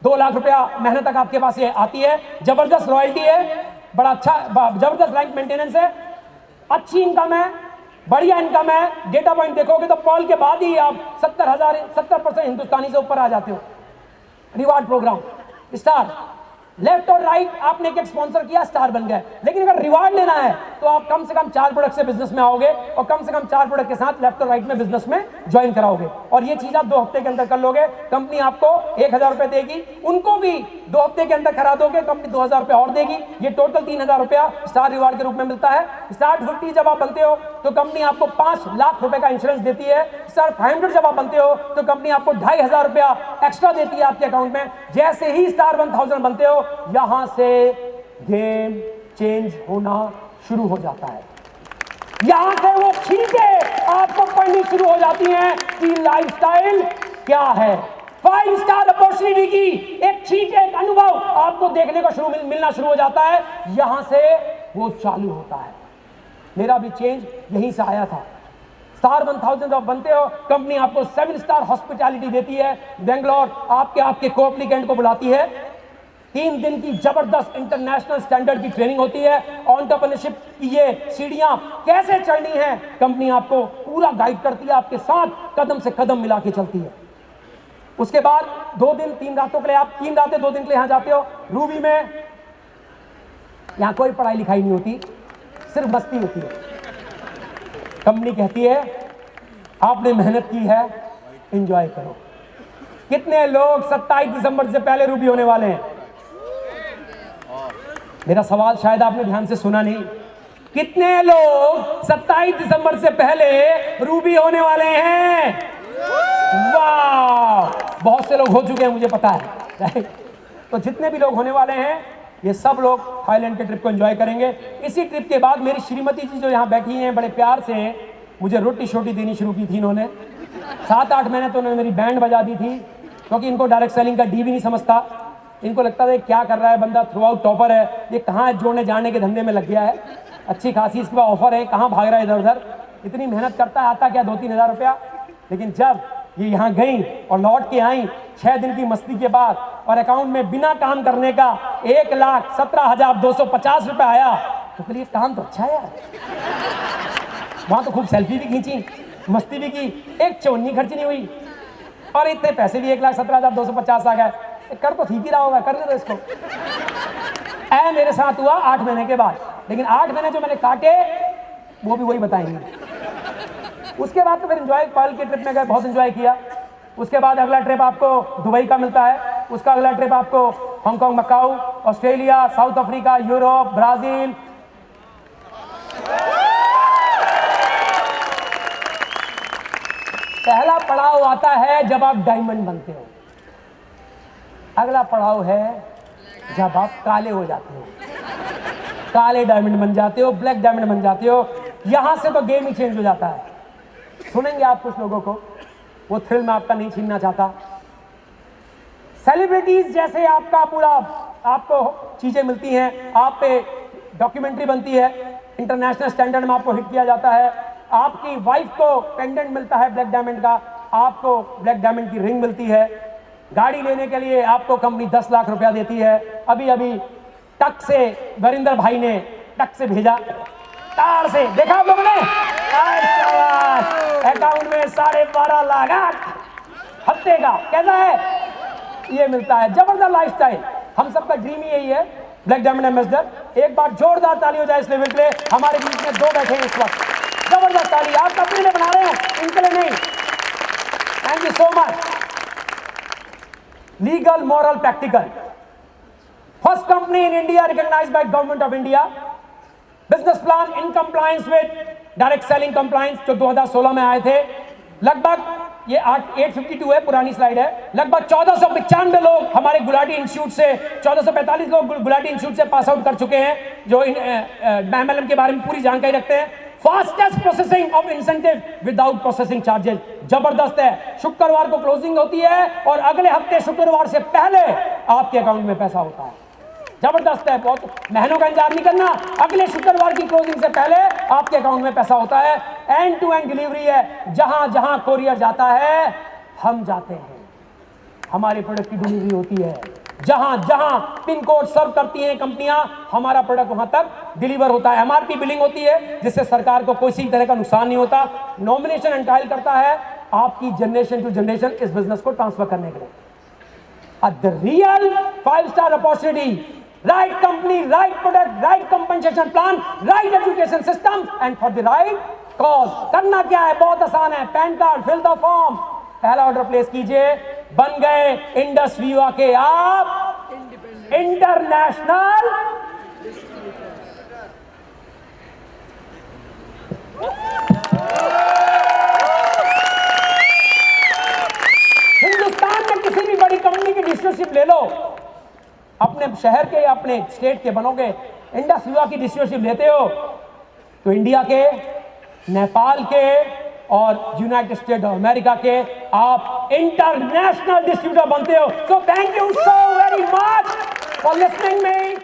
2 लाख रुपया महीने तक आपके पास ये आती है। जबरदस्त रॉयल्टी है, बड़ा अच्छा जबरदस्त रैंक मेंटेनेंस है, अच्छी इनकम है, बढ़िया इनकम है। डेटा पॉइंट देखोगे तो पर्ल के बाद ही आप 70% हिंदुस्तानी से ऊपर आ जाते हो। रिवार्ड प्रोग्राम स्टार, लेफ्ट और राइट आपने एक स्पॉन्सर किया, स्टार बन गए। लेकिन अगर रिवार्ड लेना है तो आप कम से कम 4 प्रोडक्ट से बिजनेस में आओगे और कम से कम 4 प्रोडक्ट के साथ लेफ्ट और राइट में बिजनेस में ज्वाइन कराओगे। और ये चीज आप 2 हफ्ते के अंदर कर लोगे, कंपनी आपको 1,000 रुपए देगी। उनको भी 2 हफ्ते के अंदर करा दोगे, कंपनी 2,000 रुपए और देगी। ये टोटल 3,000 रुपया स्टार रिवार्ड के रूप में मिलता है। स्टार 50 जब आप बनते हो तो कंपनी आपको 5 लाख रुपए का इंश्योरेंस देती है। स्टार 500 जब आप बनते हो तो कंपनी आपको 2,500 रुपया एक्स्ट्रा देती है आपके अकाउंट में। जैसे ही स्टार 1000 बनते हो, यहां से गेम चेंज होना शुरू हो जाता है। यहां से वो चीजें आपको पढ़नी शुरू हो जाती हैं कि लाइफस्टाइल क्या है। 5 स्टार अपॉर्चुनिटी की एक चीज, एक अनुभव आपको देखने को मिलना शुरू हो जाता है। यहां से वो चालू होता है। मेरा भी चेंज यहीं से आया था। स्टार 1000 जब बनते हो, कंपनी आपको 7 स्टार हॉस्पिटैलिटी देती है। बेंगलोर आपके को एप्लीकेंट को बुलाती है। 3 दिन की जबरदस्त इंटरनेशनल स्टैंडर्ड की ट्रेनिंग होती है। एंटरप्रेन्योरशिप की ये सीढ़ियां कैसे चढ़नी है, कंपनी आपको पूरा गाइड करती है, आपके साथ कदम से कदम मिला के चलती है। उसके बाद 2 दिन 3 रातों के लिए आप 3 रातें 2 दिन के लिए यहां जाते हो। रूबी में यहां कोई पढ़ाई लिखाई नहीं होती, सिर्फ मस्ती होती है। कंपनी कहती है आपने मेहनत की है, एंजॉय करो। कितने लोग 27 दिसंबर से पहले रूबी होने वाले हैं? मेरा सवाल शायद आपने ध्यान से सुना नहीं। कितने लोग 27 दिसंबर से पहले रूबी होने वाले हैं? वाह, बहुत से लोग हो चुके हैं, मुझे पता है। तो जितने भी लोग होने वाले हैं, ये सब लोग थाईलैंड के ट्रिप को एंजॉय करेंगे। इसी ट्रिप के बाद मेरी श्रीमती जी जो यहाँ बैठी हैं, बड़े प्यार से मुझे रोटी शोटी देनी शुरू की थी इन्होंने। 7-8 महीने तो उन्होंने मेरी बैंड बजा दी थी, क्योंकि इनको डायरेक्ट सेलिंग का डी भी नहीं समझता। इनको लगता था क्या कर रहा है बंदा, थ्रू आउट टॉपर है, ये कहाँ जोड़ने जाने के धंधे में लग गया है, अच्छी खासी इसके पास ऑफर है, कहाँ भाग रहा है इधर उधर, इतनी मेहनत करता है, आता क्या 2-3 हज़ार रुपया। लेकिन जब ये यहाँ गई और लौट के आई 6 दिन की मस्ती के बाद, और अकाउंट में बिना काम करने का 1,17,250 रुपये आया, तो फिर ये काम तो अच्छा है यार। वहाँ तो खूब सेल्फी भी खींची, मस्ती भी की, एक चौनी खर्ची नहीं हुई, और इतने पैसे भी 1,17,250 आ गए। कर तो ठीक ही रहा होगा, करने दो इसको। मेरे साथ हुआ 8 महीने के बाद, लेकिन 8 महीने जो मैंने काटे वो भी वही बताएंगे। उसके बाद तो फिर एंजॉय, पर्ल के ट्रिप में गए, बहुत एंजॉय किया। उसके बाद अगला ट्रिप आपको दुबई का मिलता है। उसका अगला ट्रिप आपको Hong Kong, Macau, Australia, south Africa, Europe, Brazil. पहला पड़ाव आता है जब आप डायमंड बनते हो। अगला पड़ाव है जब आप काले हो जाते हो, काले डायमंड बन जाते हो, ब्लैक डायमंड बन जाते हो। यहां से तो गेम ही चेंज हो जाता है। सुनेंगे आप कुछ लोगों को, वो थ्रिल मैं आपका नहीं छीनना चाहता। सेलिब्रिटीज जैसे आपका पूरा आपको चीजें मिलती हैं, आप पे डॉक्यूमेंट्री बनती है, इंटरनेशनल स्टैंडर्ड में आपको हिट किया जाता है, आपकी वाइफ को पेंडेंट मिलता है ब्लैक डायमंड का, आपको ब्लैक डायमंड की रिंग मिलती है, गाड़ी लेने के लिए आपको कंपनी 10 लाख रुपया देती है। अभी अभी टक से वरिंदर भाई ने टक से भेजा, तार से, देखा आप लोगों ने, अकाउंट में 12.5 लाख हफ्ते का, कैसा है, ये मिलता है। जबरदस्त लाइफस्टाइल, हम सबका ड्रीम ही यही है, ब्लैक डायमंड एम्बेसडर। एक बार जोरदार ताली हो जाए इस लेवल पे। हमारे बीच में 2 बैठे हैं इस वक्त, जबरदस्त ताली। आप अपने लिए बना रहे हैं, इनके लिए नहीं। Thank you so much. Legal, moral, practical, first company in India recognised by government of India, business plan in compliance with direct selling compliance, जो 2016 में आए थे। लगभग ये 852 है, पुरानी स्लाइड है। लगभग 1495 लोग हमारे गुलाटी इंस्टीट्यूट से, 1445 लोग गुलाटी इंस्टीट्यूट से पास आउट कर चुके हैं, जो MLM के बारे में पूरी जानकारी रखते हैं। Fastest processing of incentive without processing charges, जबरदस्त है। शुक्रवार को क्लोजिंग होती है और अगले हफ्ते शुक्रवार से पहले आपके अकाउंट में पैसा होता है। जबरदस्त है, बहुत महीनों का इंतजार नहीं करना, अगले शुक्रवार की क्लोजिंग से पहले आपके अकाउंट में पैसा होता है। एंड टू एंड डिलीवरी है, जहां जहां कोरियर जाता है हम जाते हैं, हमारे प्रोडक्ट की डिलीवरी होती है। जहां जहां पिन कोड सर्व करती हैं कंपनियां, हमारा प्रोडक्ट वहां तक डिलीवर होता है। MRP बिलिंग होती है, जिससे सरकार को कोई तरह का नुकसान नहीं होता। नॉमिनेशन एंटाइल करता है आपकी जनरेशन टू जनरेशन इस बिजनेस को ट्रांसफर करने के लिए। The real five-star opportunity, right company, right product, right compensation plan, right education system and for the right cause। करना क्या है, बहुत आसान है, pan card, fill the form, पहला ऑर्डर प्लेस कीजिए, बन गए इंडस वीवा के आप इंटरनेशनल हिंदुस्तान में किसी भी बड़ी कंपनी की डिस्ट्रीब्यूटरशिप ले लो, अपने शहर के या अपने स्टेट के बनोगे, इंडस वीवा की डिस्ट्रीब्यूटरशिप लेते हो तो इंडिया के, नेपाल के और यूनाइटेड स्टेट ऑफ अमेरिका के आप इंटरनेशनल डिस्ट्रीब्यूटर बनते हो। So thank you so very much for listening me.